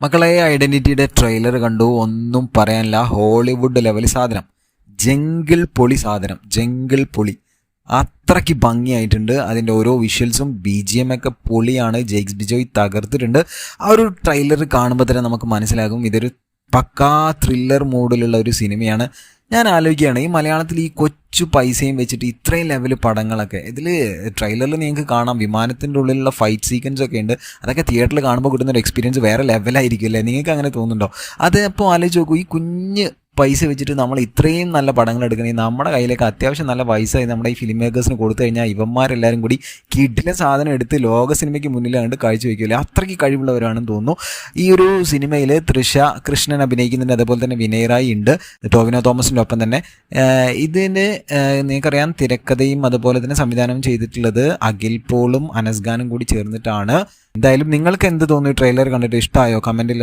മക്കളെ ഐഡന്റിറ്റിയുടെ ട്രെയിലർ കണ്ടു. ഒന്നും പറയാനില്ല. ഹോളിവുഡ് ലെവൽ സാധനം. ജംഗിൾ പൊളി സാധനം. ജംഗിൾ പൊളി അത്രയ്ക്ക് ഭംഗിയായിട്ടുണ്ട്. അതിൻ്റെ ഓരോ വിഷ്വൽസും BGM ഒക്കെ പൊളിയാണ്. ജെയ്ക്സ് ബിജോയ് തകർത്തിട്ടുണ്ട്. ആ ഒരു ട്രെയിലർ കാണുമ്പോൾ തന്നെ നമുക്ക് മനസ്സിലാകും ഇതൊരു പക്കാ ത്രില്ലർ മൂഡിലുള്ള ഒരു സിനിമയാണ്. ഞാൻ ആലോചിക്കുകയാണ്, ഈ മലയാളത്തിൽ ഈ കൊച്ചു പൈസയും വെച്ചിട്ട് ഇത്രയും ലെവൽ പടങ്ങളൊക്കെ ഇതിൽ ട്രെയിലറിൽ നിങ്ങൾക്ക് കാണാം. വിമാനത്തിൻ്റെ ഉള്ളിലുള്ള ഫൈറ്റ് സീക്വൻസ് ഒക്കെ ഉണ്ട്. അതൊക്കെ തിയേറ്ററിൽ കാണുമ്പോൾ കിട്ടുന്ന ഒരു എക്സ്പീരിയൻസ് വേറെ ലെവലായിരിക്കും അല്ലേ? നിങ്ങൾക്ക് അങ്ങനെ തോന്നുന്നുണ്ടോ? അത് അപ്പോൾ ആലോചിച്ച് നോക്കൂ, ഈ കുഞ്ഞ് പൈസ വെച്ചിട്ട് നമ്മൾ ഇത്രയും നല്ല പടങ്ങൾ എടുക്കണമെങ്കിൽ നമ്മുടെ കയ്യിലേക്ക് അത്യാവശ്യം നല്ല പൈസ നമ്മുടെ ഈ ഫിലിം മേക്കേഴ്സിന് കൊടുത്തു കഴിഞ്ഞാൽ ഇവന്മാരെല്ലാവരും കൂടി കിഡിലെ സാധനം എടുത്ത് ലോക സിനിമയ്ക്ക് മുന്നിൽ കണ്ട് കാഴ്ചവെക്കില്ല. അത്രയ്ക്ക് കഴിവുള്ളവരാണെന്ന് തോന്നുന്നു. ഈ ഒരു സിനിമയിൽ തൃഷ കൃഷ്ണൻ അഭിനയിക്കുന്നുണ്ട്. അതുപോലെ തന്നെ വിനയ് റായി ഉണ്ട്, ടോവിനോ തോമസിൻ്റെ ഒപ്പം തന്നെ. ഇതിന് നിങ്ങൾക്കറിയാം തിരക്കഥയും അതുപോലെ തന്നെ സംവിധാനം ചെയ്തിട്ടുള്ളത് അഖിൽ പോളും അനസ് ഖാനും കൂടി ചേർന്നിട്ടാണ്. എന്തായാലും നിങ്ങൾക്ക് എന്ത് തോന്നി? ട്രെയിലർ കണ്ടിട്ട് ഇഷ്ടമായോ? കമൻറ്റിൽ